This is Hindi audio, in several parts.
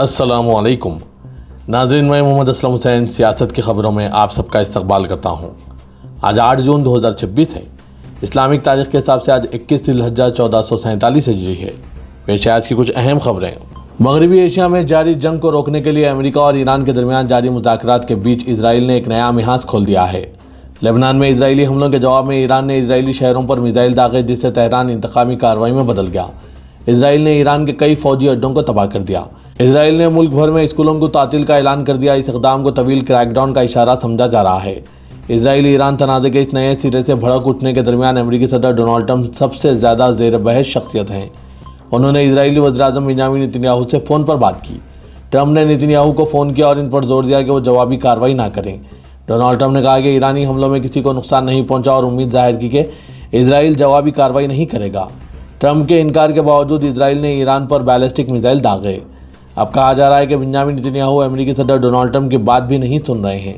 अस्सलामुअलैकुम नाज़रीन, मैं मोहम्मद असलम हुसैन सियासत की ख़बरों में आप सबका इस्तकबाल करता हूँ। आज 8 जून 2026 है। इस्लामिक तारीख़ के हिसाब से आज 21 ज़िलहज्जा 1447 हिजरी है। पेश आज की कुछ अहम खबरें। मगरबी एशिया में जारी जंग को रोकने के लिए अमेरिका और ईरान के दरमियान जारी मुज़ाकरात के बीच इसराइल ने एक नया मिहाज खोल दिया है। लेबनान में इजरायली हमलों के जवाब में ईरान ने इजरायली शहरों पर मिसाइल दागे, जिससे तेहरान इंतकामी कार्रवाई में बदल गया। इसराइल ने ईरान के कई फौजी अड्डों को तबाह कर दिया। इसराइल ने मुल्क भर में स्कूलों को तातील का ऐलान कर दिया। इस इक़दाम को तवील क्रैकडाउन का इशारा समझा जा रहा है। इसराइल ईरान तनाज़े के इस नए सिरे से भड़क उठने के दरमियान अमेरिकी सदर डोनाल्ड ट्रंप सबसे ज़्यादा ज़ेर बहस शख्सियत हैं। उन्होंने इजरायली वज़ीर-ए-आज़म बेंजामिन नेतन्याहू से फ़ोन पर बात की। ट्रंप ने नेतन्याहू को फ़ोन किया और इन पर जोर दिया कि वो जवाबी कार्रवाई ना करें। डोनाल्ड ट्रंप ने कहा कि ईरानी हमलों में किसी को नुकसान नहीं पहुंचा और उम्मीद जाहिर की कि इसराइल जवाबी कार्रवाई नहीं करेगा। ट्रंप के इनकार के बावजूद इसराइल ने ईरान पर बैलिस्टिक मिसाइल दागे। अब कहा जा रहा है कि बेंजामिन नेतन्याहू अमेरिकी सदर डोनाल्ड ट्रंप की बात भी नहीं सुन रहे हैं।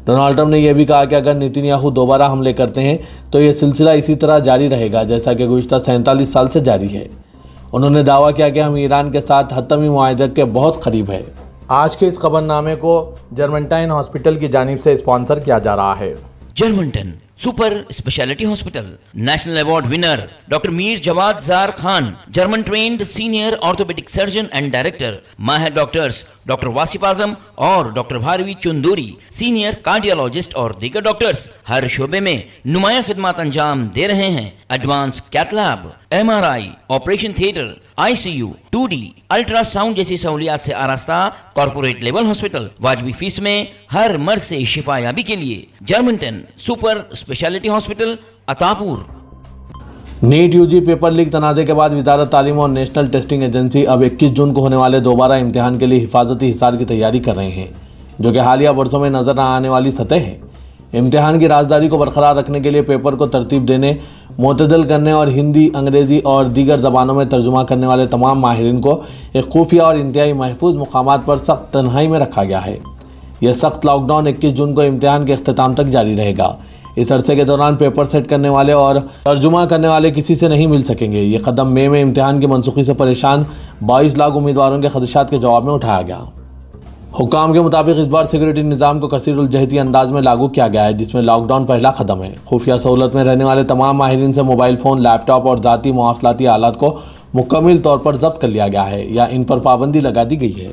डोनाल्ड ट्रंप ने यह भी कहा कि अगर नेतन्याहू दोबारा हमले करते हैं तो यह सिलसिला इसी तरह जारी रहेगा जैसा कि गुज़िश्ता 47 साल से जारी है। उन्होंने दावा किया कि हम ईरान के साथ हतमी मुआहदे के बहुत करीब है। आज के इस खबरनामे को जर्मनटाइन हॉस्पिटल की जानिब से स्पॉन्सर किया जा रहा है। Germantown super speciality hospital, national award winner doctor Mir Jawad Jar Khan, German trained senior orthopaedic surgeon and director, माहिर डॉक्टर्स डॉक्टर वासिफ आजम और doctor Bharavi Chunduri, senior cardiologist और दीगर डॉक्टर्स हर शोबे में नुमाया खिदमत अंजाम दे रहे हैं। Advance cath lab, MRI, operation theatre, ICU, 2D, ultrasound जैसी सहूलियात से आरास्ता कॉर्पोरेट लेवल हॉस्पिटल, वाजबी फीस में हर मर्ज से शिफायाबी के लिए Germanten super speciality hospital, Attapur. NEET UG paper leak तनाज़े के बाद वजारत तालीम और नेशनल टेस्टिंग एजेंसी अब 21 जून को होने वाले दोबारा इम्तिहान के लिए हिफाजती हिसार की तैयारी कर रहे हैं, जो कि हालिया वर्षों में नजर आने वाली सतह है। इम्तिहान की राजदारी को बरकरार रखने के लिए पेपर को तरतीब देने, मुतदल करने और हिंदी, अंग्रेज़ी और दीगर ज़बानों में तर्जुमा करने वाले तमाम माहिरीन को एक खुफिया और इंतहाई महफूज मुकामात पर सख्त तन्हाई में रखा गया है। यह सख्त लॉकडाउन 21 जून को इम्तिहान के अख्ताम तक जारी रहेगा। इस अरसे के दौरान पेपर सेट करने वाले और तर्जुमा करने वाले किसी से नहीं मिल सकेंगे। ये कदम मई में इम्तिहान की मनसूखी से परेशान 22 लाख उम्मीदवारों के खदशात के जवाब में उठाया गया। हुकाम के मुताबिक इस बार सिक्योरिटी निज़ाम को कसीरुल जहती अंदाज में लागू किया गया है, जिसमें लॉकडाउन पहला कदम है। खुफिया सहूलत में रहने वाले तमाम माहिरीन से मोबाइल फ़ोन, लैपटॉप और ज़ाती मवासलाती आलात को मुकम्मल तौर पर जब्त कर लिया गया है या इन पर पाबंदी लगा दी गई है।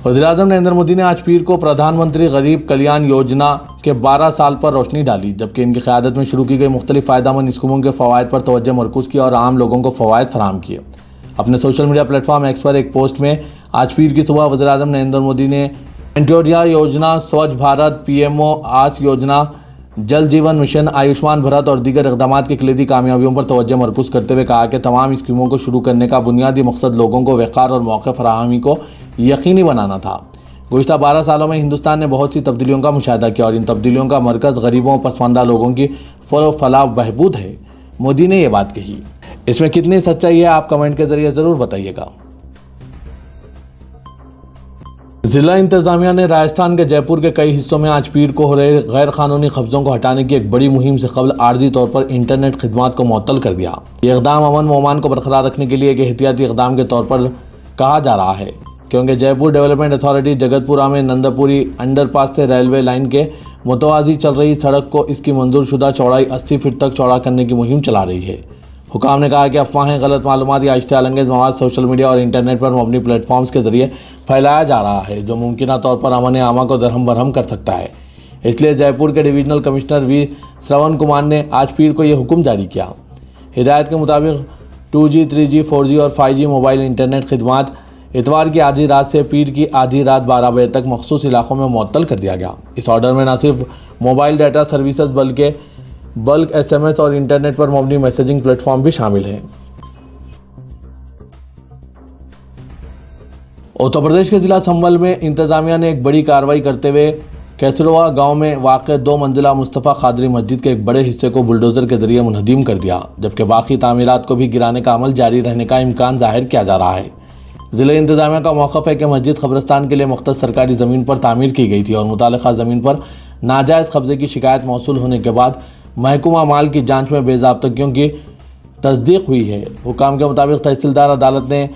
वज़ीर-ए-आज़म नरेंद्र मोदी ने आज पीर को प्रधानमंत्री गरीब कल्याण योजना के 12 साल पर रोशनी डाली, जबकि इनकी क़यादत में शुरू की गई मुख्तलिफ फ़ायदेमंद स्कीमों के फ़वाइद पर तवज्जो मरकूज़ किया और आम लोगों को फ़वाइद फराहम किए। अपने सोशल मीडिया प्लेटफॉर्म एक्स पर एक पोस्ट में आज पीर की सुबह वज़ीर-ए-आज़म नरेंद्र मोदी ने एंटोरिया योजना, स्वच्छ भारत, PMO आवास योजना, जल जीवन मिशन, आयुष्मान भारत और दीगर इक़दाम की कलीदी कामयाबियों पर तवज्जो मरकूज़ करते हुए कहा कि तमाम स्कीमों को शुरू करने का बुनियादी मकसद लोगों को वक़ार और मौक़े फराहमी को यकीनी बनाना था। गुज़िश्ता 12 सालों में हिंदुस्तान ने बहुत सी तब्दीलियों का मुशाहिदा किया और इन तब्दीलियों का मरकज़ गरीबों, पसमानदा लोगों की फलाह बहबूद है। मोदी ने यह बात कही। इसमें कितनी सच्चाई है, आप कमेंट के जरिए ज़रूर बताइएगा। ज़िला इंतज़ामिया ने राजस्थान के जयपुर के कई हिस्सों में आज पीर को हो रहे गैर कानूनी कब्ज़ों को हटाने की एक बड़ी मुहिम से कबल आर्जी तौर पर इंटरनेट खिदमात को मुअत्तल कर दिया। ये इक़दाम अमन व अमान को बरकरार रखने के लिए एक एहतियाती इक़दाम के तौर पर कहा जा रहा है, क्योंकि जयपुर डेवलपमेंट अथॉरिटी जगतपुरा में नंदापुरी अंडरपास से रेलवे लाइन के मुतवाज़ी चल रही सड़क को इसकी मंजूरशुदा चौड़ाई 80 फीट तक चौड़ा करने की मुहिम चला रही है। हुकाम ने कहा कि अफवाहें, गलत मालूमात या इश्तियाल-अंगेज़ मवाद सोशल मीडिया और इंटरनेट पर मबनी प्लेटफॉर्म्स के जरिए फैलाया जा रहा है, जो मुमकिन तौर पर अमन आमा को दरहम बरहम कर सकता है। इसलिए जयपुर के divisional commissioner we Shravan Kumar ने आज पीर को यह हुक्म जारी किया। हिदायत के मुताबिक 2G, 3G, 4G और 5G मोबाइल इंटरनेट खिदमात इतवार की आधी रात से पीर की आधी रात 12 बजे तक मखसूस इलाकों में मुअत्तल कर दिया गया। इस ऑर्डर में न सिर्फ मोबाइल डाटा सर्विसेज बल्कि बल्क SMS और इंटरनेट पर मबनी मैसेजिंग प्लेटफॉर्म भी शामिल हैं। उत्तर प्रदेश के जिला संभल में इंतजामिया ने एक बड़ी कार्रवाई करते हुए कैसरवा गांव में वाक़ 2 मंजिला मुस्तफ़ा कादरी मस्जिद के एक बड़े हिस्से को बुलडोज़र के जरिए मुनहदीम कर दिया, जबकि बाकी तामीरात को भी गिराने का अमल जारी रहने का इम्कान जाहिर किया जा रहा है। ज़िला इंतजामिया का मौक़िफ़ है कि मस्जिद कब्रिस्तान के लिए मुख्तस सरकारी ज़मीन पर तामीर की गई थी और मुतालिका ज़मीन पर नाजायज़ कब्ज़े की शिकायत मौसूल होने के बाद महकमा माल की जाँच में बेज़ाब्तगियों की तस्दीक हुई है। हुकाम के मुताबिक तहसीलदार अदालत ने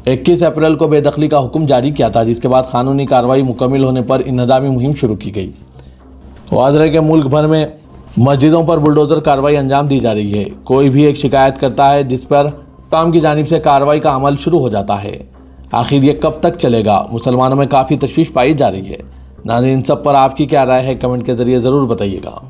21 अप्रैल को बेदखली का हुक्म जारी किया था, जिसके बाद कानूनी कार्रवाई मुकम्मल होने पर इंहदामी मुहिम शुरू की गई। वाज़ रहे कि मुल्क भर में मस्जिदों पर बुलडोज़र कार्रवाई अंजाम दी जा रही है। कोई भी एक शिकायत करता है जिस पर हुकाम की जानिब से कार्रवाई का अमल शुरू हो जाता है। आखिर ये कब तक चलेगा? मुसलमानों में काफ़ी तशवीश पाई जा रही है। नाज़रीन, इन सब पर आपकी क्या राय है? कमेंट के ज़रिए ज़रूर बताइएगा।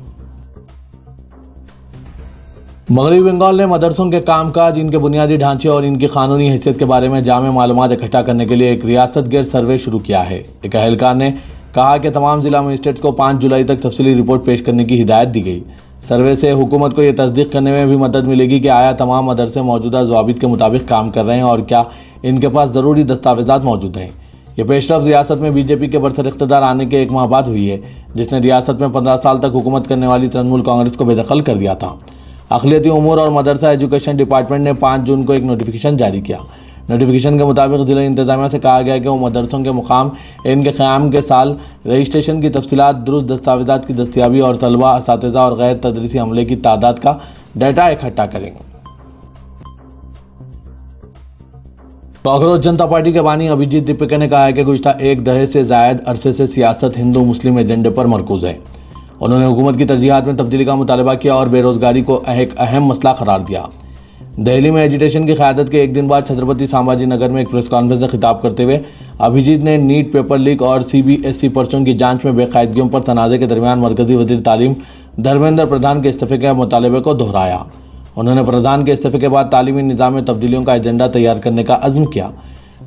मगरबी बंगाल ने मदरसों के कामकाज, इनके बुनियादी ढांचे और इनकी कानूनी हैसियत के बारे में जामे मालूमात इकट्ठा करने के लिए एक रियासत गिर सर्वे शुरू किया है। एक अहलकार ने कहा कि तमाम जिला मजिस्ट्रेट्स को 5 जुलाई तक तफसीली रिपोर्ट पेश करने की हिदायत दी गई। सर्वे से हुकूमत को यह तस्दीक करने में भी मदद मिलेगी कि आया तमाम मदरसे मौजूदा ज़वाबित के मुताबिक काम कर रहे हैं और क्या इनके पास ज़रूरी दस्तावेज़ात मौजूद हैं। यह पेशरफ रियासत में बीजेपी के बरसर इख्तिदार आने के 1 माह बाद हुई है, जिसने रियासत में 15 साल तक हुकूमत करने वाली तृणमूल कांग्रेस को बेदखल कर दिया था। अक़लियती उमूर और मदरसा एजुकेशन डिपार्टमेंट ने 5 जून को एक नोटिफिकेशन जारी किया। नोटिफिकेशन के मुताबिक ज़िला इंतज़ामिया से कहा गया कि वो मदरसों के मुकाम, इनके क़याम के साल, रजिस्ट्रेशन की तफसीलात, दुरुस्त दस्तावेज़ात की दस्तियाबी और तलबा, असातिज़ा और गैर तदरीसी अमले की तादाद का डाटा इकट्ठा करेंगे। कॉकरोच जनता पार्टी के बानी अभिजीत दीपिका ने कहा है कि गुज़िश्ता 1 दहाई से ज़ायद अरसे से सियासत हिंदू मुस्लिम एजेंडे पर मरकूज़ है। उन्होंने हुकूमत की तरजीहात में तब्दीली का मुतालबा किया और बेरोज़गारी को एक अहम मसला करार दिया। दिल्ली में एजिटेशन की क़यादत के 1 दिन बाद छत्रपति संभाजी नगर में एक प्रेस कॉन्फ्रेंस में खिताब करते हुए अभिजीत ने नीट पेपर लीक और CBSE पर्चों की जांच में बेकायदगियों पर तनाज़े के दरमियान मरकज़ी वज़ीर तालीम धर्मेंद्र प्रधान के इस्तीफ़े के मुतालबे को दोहराया। उन्होंने प्रधान के इस्तीफ़े के बाद तालीमी निज़ाम में तब्दीलियों का एजेंडा तैयार करने का अज़्म किया।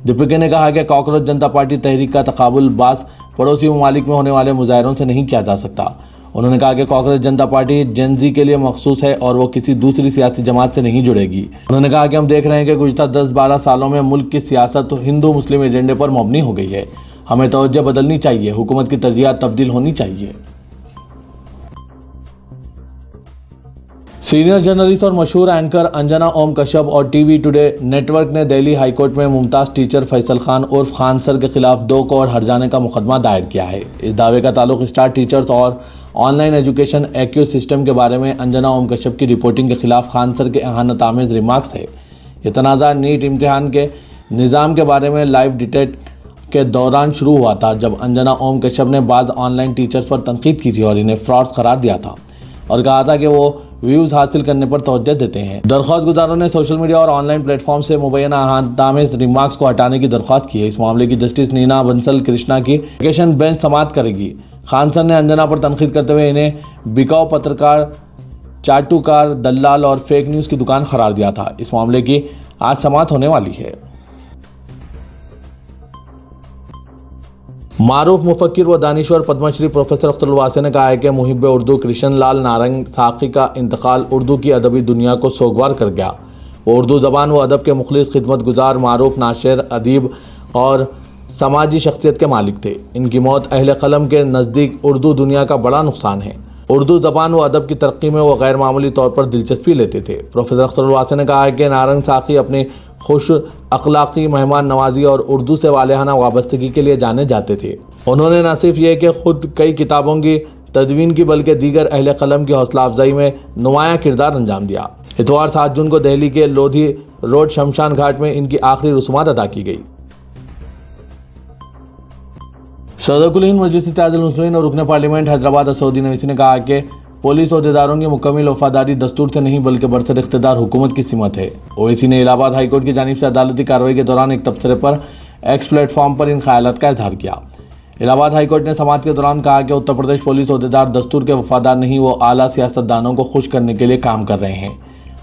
दीपिका ने कहा कि कॉकरोच जनता पार्टी तहरीक का तकाबुल बास पड़ोसी ममालिक में होने वाले मुजाहरों से नहीं किया जा सकता। उन्होंने कहा कि कॉकरोच जनता पार्टी जेन ज़ी के लिए मखसूस है और वो किसी दूसरी सियासी जमात से नहीं जुड़ेगी। उन्होंने कहा कि हम देख रहे हैं कि गुज़िश्ता 10-12 सालों में मुल्क की सियासत हिंदू मुस्लिम एजेंडे पर मबनी हो गई है। हमें तवज्जो बदलनी चाहिए, हुकूमत की तरजीहात तब्दील होनी चाहिए। सीनियर जर्नलिस्ट और मशहूर एंकर अंजना ओम कश्यप और टीवी टुडे नेटवर्क ने दिल्ली हाईकोर्ट में मुमताज़ टीचर फैसल खान उर्फ खान सर के खिलाफ 2 करोड़ हर्जाने का मुकदमा दायर किया है। इस दावे का ताल्लुक स्टार टीचर्स और ऑनलाइन एजुकेशन एक्यू सिस्टम के बारे में अंजना ओम कश्यप की रिपोर्टिंग के खिलाफ खान सर के एहानत आमेज़ रिमार्क्स है। ये तनाज़ा नीट इम्तिहान के निज़ाम के बारे में लाइव डिबेट के दौरान शुरू हुआ था, जब अंजना ओम कश्यप ने बाज़ ऑनलाइन टीचर्स पर तनकीद की थी और इन्हें फ्रॉड्स करार दिया था और कहा था कि वो व्यूज़ हासिल करने पर तवज्जो देते हैं। दरख्वास्त गुजारों ने सोशल मीडिया और ऑनलाइन प्लेटफॉर्म से मुबैना एहानत रिमार्क्स को हटाने की दरख्वास्त की है। इस मामले की जस्टिस नीना बंसल कृष्णा की एजुकेशन बेंच समाअत करेगी। खान सर ने अंजना पर तनकीद करते हुए इन्हें बिकाऊ पत्रकार, चाटुकार, दलाल और फेक न्यूज़ की दुकान करार दिया था। इस मामले की आज समाअत होने वाली है। मारूफ मुफक्किर व दानिश्वर पद्मश्री प्रोफेसर अख्तर वासी ने कहा है कि मुहिब उर्दू कृष्ण लाल नारंग साखी का इंतकाल उर्दू की अदबी दुनिया को सोगवार कर गया। वो उर्दू ज़बान व अदब के मुखलिस खिदमत गुजार मारूफ नाशिर, अदीब और समाजी शख्सियत के मालिक थे। इनकी मौत अहले कलम के नज़दीक उर्दू दुनिया का बड़ा नुकसान है। उर्दू ज़बान व अदब की तरक्की में वो गैर मामूली तौर पर दिलचस्पी लेते थे। प्रोफेसर अख्तर वासी ने कहा है कि नारंग साखी अपनी खुश अखलाक़ी, मेहमान नवाजी और उर्दू से वालेहाना वाबस्तगी के लिए जाने जाते थे। उन्होंने न सिर्फ ये कि खुद कई किताबों की तदवीन की, बल्कि दीगर अहले कलम की हौसला अफजाई में नुमाया किरदार अंजाम दिया। इतवार 7 जून को दिल्ली के लोधी रोड शमशान घाट में इनकी आखिरी रसूमात अदा की गई। सदरुल हिंद मजलिस इत्तेहादुल मुस्लिमीन और रुकन पार्लियामेंट हैदराबाद असदुद्दीन ओवैसी ने कहा कि पुलिस अहदेदारों की मुकम्मल वफादारी दस्तूर से नहीं बल्कि बरसर इख्तिदार हुकूमत की सिमत है। ओवैसी ने इलाहाबाद हाईकोर्ट की जानिब से अदालती कार्रवाई के दौरान एक तबसरे पर एक्स प्लेटफॉर्म पर इन ख्यालात का इजहार किया। इलाहाबाद हाईकोर्ट ने समाअत के दौरान कहा कि उत्तर प्रदेश पुलिस अहदेदार दस्तूर के वफादार नहीं, वो आला सियासतदानों को खुश करने के लिए काम कर रहे हैं।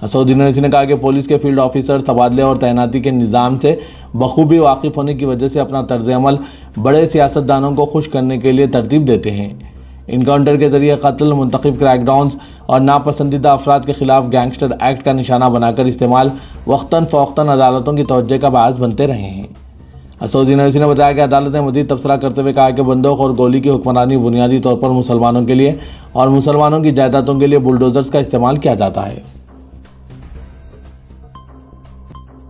असदुद्दीन ओवैसी ने कहा कि पुलिस के फील्ड ऑफिसर तबादले और तैनाती के निज़ाम से बखूबी वाकिफ़ होने की वजह से अपना तर्ज अमल बड़े सियासतदानों को खुश करने के लिए तरतीब देते हैं। इनकाउंटर के जरिए कत्ल, मुंतखब क्रैकडाउन्स और नापसंदीदा अफराद के खिलाफ गैंगस्टर एक्ट का निशाना बनाकर इस्तेमाल वक्तन फ़ौक्तन अदालतों की तवज्जो का बायस बनते रहे हैं। असदुद्दीन ओवैसी ने बताया कि अदालत ने मज़ीद तबसरा करते हुए कहा कि बंदूक और गोली की हुक्मरानी बुनियादी तौर पर मुसलमानों के लिए और मुसलमानों की जायदादों के लिए बुलडोज़र्स का इस्तेमाल किया जाता है।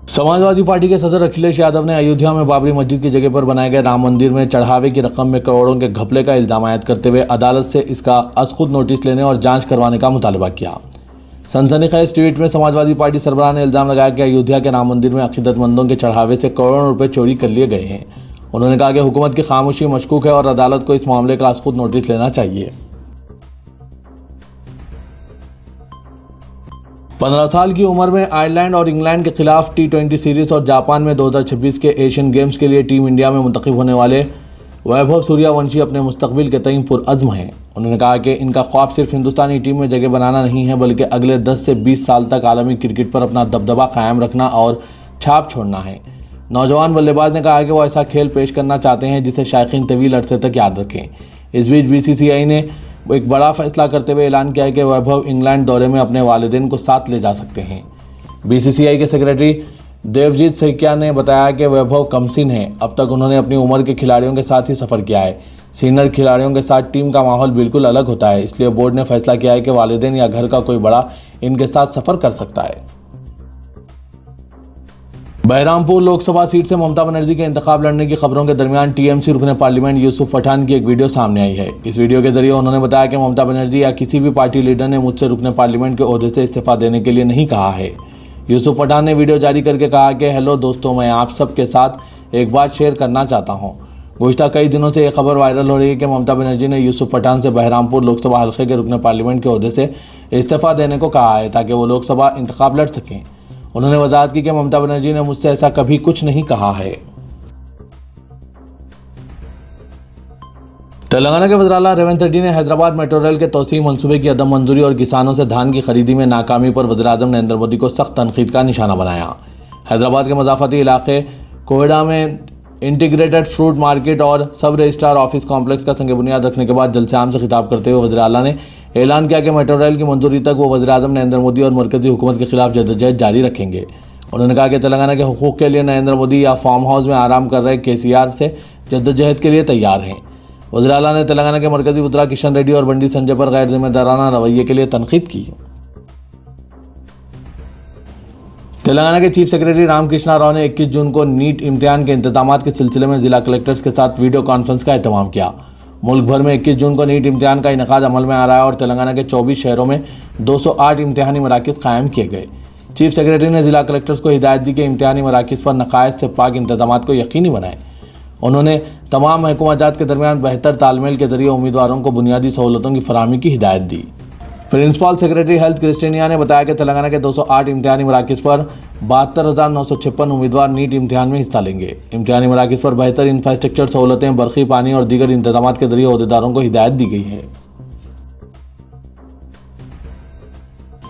समाजवादी पार्टी के सदर अखिलेश यादव ने अयोध्या में बाबरी मस्जिद की जगह पर बनाए गए राम मंदिर में चढ़ावे की रकम में करोड़ों के घपले का इल्ज़ाम आयद करते हुए अदालत से इसका अज़ खुद नोटिस लेने और जांच करवाने का मुतालबा किया। सनसनीखेज ट्वीट में समाजवादी पार्टी सरबराह ने इल्जाम लगाया कि अयोध्या के राम मंदिर में अकीदतमंदों के चढ़ावे से करोड़ों रुपए चोरी कर लिए गए हैं। उन्होंने कहा कि हुकूमत की खामोशी मशकूक है और अदालत को इस मामले का खुद नोटिस लेना चाहिए। 15 साल की उम्र में आयरलैंड और इंग्लैंड के खिलाफ T20 सीरीज और जापान में 2026 के एशियन गेम्स के लिए टीम इंडिया में मुंतखब होने वाले वैभव सूर्यवंशी अपने मुस्तकबिल के तईं पुरअज़्म हैं। उन्होंने कहा कि इनका ख्वाब सिर्फ हिंदुस्तानी टीम में जगह बनाना नहीं है, बल्कि अगले 10 से 20 साल तक आलमी क्रिकेट पर अपना दबदबा कायम रखना और छाप छोड़ना है। नौजवान बल्लेबाज ने कहा कि वो ऐसा खेल पेश करना चाहते हैं जिसे शायकीन तवील अरसे तक याद रखें। इस बीच BCCI ने एक बड़ा फैसला करते हुए ऐलान किया है कि वैभव इंग्लैंड दौरे में अपने वालिदैन को साथ ले जा सकते हैं। BCCI के सेक्रेटरी देवजीत सैकिया ने बताया कि वैभव कमसिन हैं। अब तक उन्होंने अपनी उम्र के खिलाड़ियों के साथ ही सफ़र किया है। सीनियर खिलाड़ियों के साथ टीम का माहौल बिल्कुल अलग होता है, इसलिए बोर्ड ने फैसला किया है कि वालिदैन या घर का कोई बड़ा इनके साथ सफ़र कर सकता है। बहरामपुर लोकसभा सीट से ममता बनर्जी के इंतखाब लड़ने की खबरों के दरमियान TMC रुकने पार्लियामेंट यूसुफ पठान की एक वीडियो सामने आई है। इस वीडियो के जरिए उन्होंने बताया कि ममता बनर्जी या किसी भी पार्टी लीडर ने मुझसे रुकने पार्लियामेंट के ओहदे से इस्तीफा देने के लिए नहीं कहा है। यूसुफ पठान ने वीडियो जारी करके कहा कि हेलो दोस्तों, मैं आप सबके साथ एक बात शेयर करना चाहता हूँ। गुज़श्ता कई दिनों से यह खबर वायरल हो रही है कि ममता बनर्जी ने यूसुफ पठान से बहरामपुर लोकसभा हल्के के रुकने पार्लियामेंट के ओहदे से इस्तीफा देने को कहा है ताकि वो लोकसभा इंतखाब लड़ सकें। उन्होंने वजाहत की कि ममता बनर्जी ने मुझसे ऐसा कभी कुछ नहीं कहा है। तेलंगाना के वज़ीर-ए-आला रेवंत रेड्डी ने हैदराबाद मेट्रो रेल के तोसी मंसूबे की अदम मंजूरी और किसानों से धान की खरीदी में नाकामी पर वज़ीर-ए-आज़म नरेंद्र मोदी को सख्त तनकीद का निशाना बनाया। हैदराबाद के मज़ाफ़ती इलाके कोयडा में इंटीग्रेटेड फ्रूट मार्केट और सब रजिस्ट्रार ऑफिस कॉम्प्लेक्स का संग बुनियाद रखने के बाद जलसे-आम से खिताब करते हुए वज़ीर-ए-आला ने ऐलान किया कि मेट्रो रेल की मंजूरी तक वो वज़ीर-ए-आज़म नरेंद्र मोदी और मरकज़ी हुकूमत के खिलाफ जद्दोजहद जारी रखेंगे। उन्होंने कहा कि तेलंगाना के हुकूक़ के लिए नरेंद्र मोदी या फार्म हाउस में आराम कर रहे KCR से जद्दोजहद के लिए तैयार हैं। वज़ीर-ए-आला ने तेलंगाना के मरकज़ी वज़ीर किशन रेड्डी और बंडी संजय पर गैर जिम्मेदाराना रवैये के लिए तनकीद की। तेलंगाना के चीफ सेक्रेटरी रामकृष्णा राव ने 21 जून को नीट इम्तिहान के इंतजामात के सिलसिले में जिला कलेक्टर्स के साथ वीडियो कॉन्फ्रेंस का एहतमाम किया। मुल्क भर में 21 जून को नीट इम्तिहान का इनेकाद अमल में आ रहा है और तेलंगाना के 24 शहरों में 208 इम्तिहानी मराकिज़ कायम किए गए। चीफ सेक्रेटरी ने जिला कलेक्टर्स को हिदायत दी कि इम्तिहानी मराकिज़ पर नक़ाइस से पाक इंतजामात को यकीनी बनाएं। उन्होंने तमाम महकमा जात के दरमियान बेहतर तालमेल के जरिए उम्मीदवारों को बुनियादी सहूलतों की फराहमी की हिदायत दी। प्रिंसिपल सेक्रेटरी हेल्थ क्रिस्टिनिया ने बताया कि तेलंगाना के 208 इम्तिहानी मराकिज़ पर 72,956 उम्मीदवार नीट इम्तिहान में हिस्सा लेंगे। इम्तिहानी मराकिज़ पर बेहतर इंफ्रास्ट्रक्चर सहूलतें, बरक़ी, पानी और दीगर इंतजाम के जरिए अहदेदारों को हिदायत दी गई है।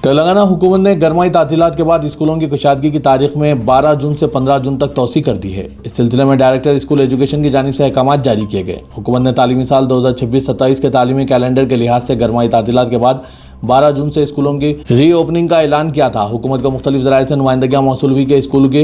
तेलंगाना हुकूमत ने गरमाई तातीलात के बाद स्कूलों की कुशादगी की तारीख में 12 जून से 15 जून तक तौसी कर दी है। इस सिलसिले में डायरेक्टर स्कूल एजुकेशन की जानिब से अहकामात जारी किए गए। हुकूमत ने तालीमी साल 2026-27 के तालीमी कैलेंडर के लिहाज से गरमाई तातीलात के बाद 12 जून से स्कूलों की रीओपनिंग का ऐलान किया था। हुकूमत को मुख्तलिफ ज़राए से नुमाइंदगियाँ मौसूल हुई कि स्कूल की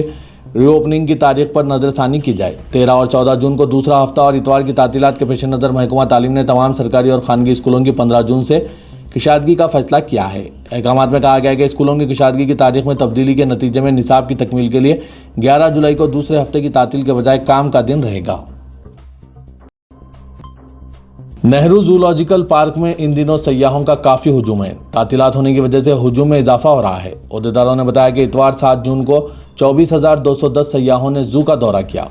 रीओपनिंग की तारीख पर नज़रसानी की जाए। 13 और 14 जून को दूसरा हफ्ता और इतवार की तातीलात के पेश नज़र महकमा तालीम ने तमाम सरकारी और खानगी स्कूलों की 15 जून से कुशादगी का फैसला किया है। अहकामात में कहा गया है कि स्कूलों की कुशादगी की तारीख में तब्दीली के नतीजे में निसाब की तकमील के लिए 11 जुलाई को दूसरे हफ्ते की तातील के बजाय काम का दिन रहेगा। नेहरू जूलॉजिकल पार्क में इन दिनों सयाहों का काफ़ी हुजूम है। तातीलात होने की वजह से हुजूम में इजाफा हो रहा है। अहदेदारों ने बताया कि इतवार 7 जून को 24,210 सयाहों ने जू का दौरा किया।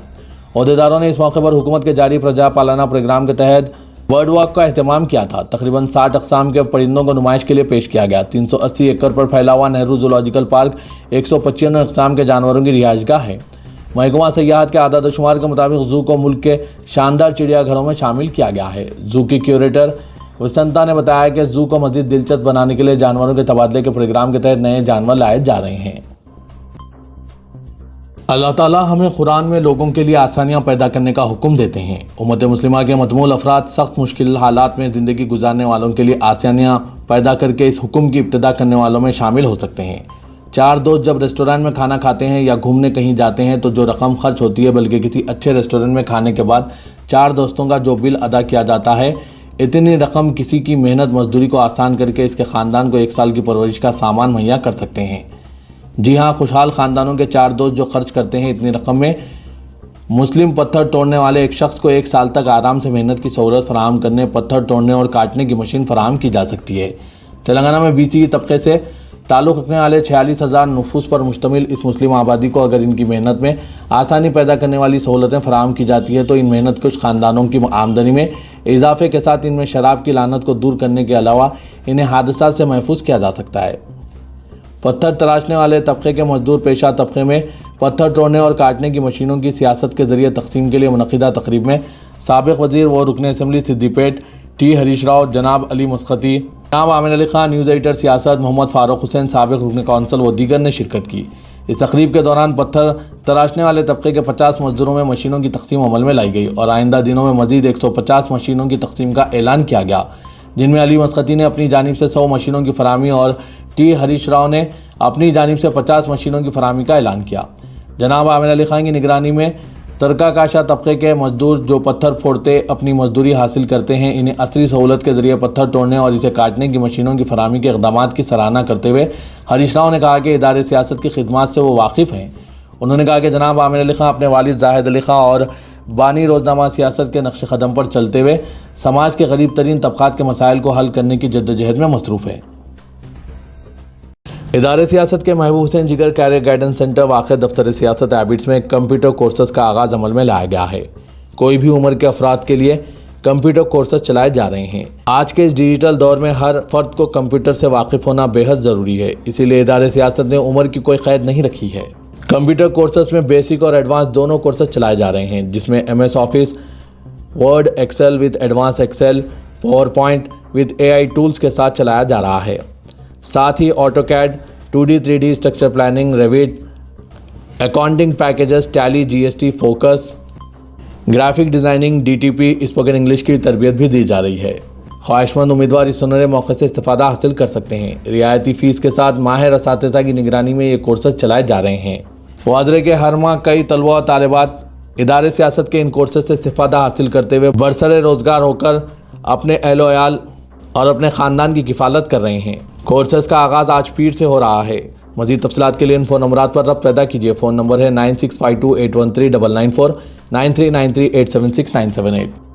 अहदेदारों ने इस मौके पर हुकूमत के जारी प्रजा पालना प्रोग्राम के तहत बर्ड वॉक का एहतमाम किया था। तकरीबन 60 अक़साम के परिंदों को नुमाइश के लिए पेश किया गया। 380 एकड़ पर फैला हुआ नेहरू जूलॉजिकल पार्क 195 अक़साम के जानवरों की रिहाइशगाह है। महकमा सयाहत के आदाद शुमार के मुताबिक जू को मुल्क के शानदार चिड़ियाघरों में शामिल किया गया है। जू की क्यूरेटर वसंता ने बताया कि जू को मज़ीद दिलचस्प बनाने के लिए जानवरों के तबादले के प्रोग्राम के तहत नए जानवर लाए जा रहे हैं। अल्लाह ताला हमें कुरान में लोगों के लिए आसानियाँ पैदा करने का हुक्म देते हैं। उम्मत मुस्लिमा के मतमूल अफराद सख्त मुश्किल हालात में ज़िंदगी गुजारने वालों के लिए आसानियाँ पैदा करके इस हुक्म की इब्तिदा करने वालों में शामिल हो सकते हैं। 4 दोस्त जब रेस्टोरेंट में खाना खाते हैं या घूमने कहीं जाते हैं तो जो रकम खर्च होती है, बल्कि किसी अच्छे रेस्टोरेंट में खाने के बाद 4 दोस्तों का जो बिल अदा किया जाता है, इतनी रकम किसी की मेहनत मजदूरी को आसान करके इसके ख़ानदान को 1 साल की परवरिश का सामान मुहैया कर सकते हैं। जी हाँ, खुशहाल ख़ानदानों के 4 दोस्त जो खर्च करते हैं इतनी रकम में मुस्लिम पत्थर तोड़ने वाले एक शख्स को 1 साल तक आराम से मेहनत की सहूलत फराहम करने, पत्थर तोड़ने और काटने की मशीन फराहम की जा सकती है। तेलंगाना में BCE तबके से ताल्लुक़ रखने वाले 46,000 नफूस पर मुश्तमिल इस मुस्लिम आबादी को अगर इनकी मेहनत में आसानी पैदा करने वाली सहूलतें फराहम की जाती है तो इन मेहनत कुछ ख़ानदानों की आमदनी में इजाफे के साथ इनमें शराब की लानत को दूर करने के अलावा इन्हें हादसा से महफूज किया जा सकता है। पत्थर तराशने वाले तबके के मजदूर पेशा तबके में पत्थर तोड़ने और काटने की मशीनों की सियासत के जरिए तकसीम के लिए मुनक़िदा तकरीब में साबिक़ वज़ीर व रुकन असम्बली सिद्दीपेट टी हरीश राव, जनाब अली मुस्कती, जनाब आमिर अली खान, न्यूज़ एडिटर सियासत मोहम्मद फ़ारूक हुसैन, साबिक़ रुकन कौंसल व दीगर ने शिरकत की। इस तकरीब के दौरान पत्थर तराशने वाले तबके के 50 मजदूरों में मशीनों की तकसीम अमल में लाई गई और आइंदा दिनों में मज़ीद 150 मशीनों की तकसीम का ऐलान किया गया, जिनमें अली मुस्कती ने अपनी जानिब से 100 मशीनों की फराहमी और टी हरीश राव ने अपनी जानिब से 50 मशीनों की फराहमी का ऐलान किया। जनाब आमिर अली खान की निगरानी में तरका काशा तबके के मजदूर जो पत्थर फोड़ते अपनी मजदूरी हासिल करते हैं, इन्हें असली सहूलत के जरिए पत्थर तोड़ने और इसे काटने की मशीनों की फराहमी के इक़दामात की सराहना करते हुए हरीश राव ने कहा कि इदारे सियासत की खिदमत से वो वाकिफ़ हैं। उन्होंने कहा कि जनाब आमिर अली खान अपने वालिद जाहिद अली खान और बानी रोज़नामा सियासत के नक्श कदम पर चलते हुए समाज के गरीब तरीन तबक़ात के मसाइल को हल करने की जद्दोजहद में मसरूफ़ है। इदारे सियासत के महबूब हुसैन जिगर कैरियर गाइडेंस सेंटर वाक़ दफ्तर सियासत हैबिट्स में कंप्यूटर कोर्सेज़ का आगाज़ अमल में लाया गया है। कोई भी उम्र के अफराद के लिए कंप्यूटर कोर्सेज़ चलाए जा रहे हैं। आज के इस डिजिटल दौर में हर फर्द को कंप्यूटर से वाकिफ़ होना बेहद ज़रूरी है, इसीलिए इदारे सियासत ने उम्र की कोई क़ैद नहीं रखी है। कंप्यूटर कोर्सेज़ में बेसिक और एडवांस दोनों कोर्सेज़ चलाए जा रहे हैं, जिसमें MS office, word, excel with advance excel, power point with AI tools के साथ चलाया जा रहा है। साथ ही AutoCAD, 2D 3D structure planning, Revit, accounting packages, Tally, GST, Focus, graphic designing, DTP, spoken English की तरबियत भी दी जा रही है। ख्वाहिशमंद उम्मीदवार इस सुनहरे मौके से इस्तिफ़ादा हासिल कर सकते हैं। रियायती फ़ीस के साथ माहिर असातिज़ा की निगरानी में ये कोर्सेज चलाए जा रहे हैं। वादरे के हर माह कई तलबा और तालिबात इदारे सियासत के इन कोर्सेज से इस्तिफ़ादा हासिल करते हुए बरसरे रोज़गार होकर अपने अहल वयाल और अपने ख़ानदान की किफ़ालत कर रहे हैं। कोर्सेज़ का आगाज़ आज पीर से हो रहा है। मज़ीद तफ़सीलात के लिए इन फ़ोन नंबरात पर रब्त पैदा कीजिए। फ़ोन नंबर है 9652813994, 9393876978।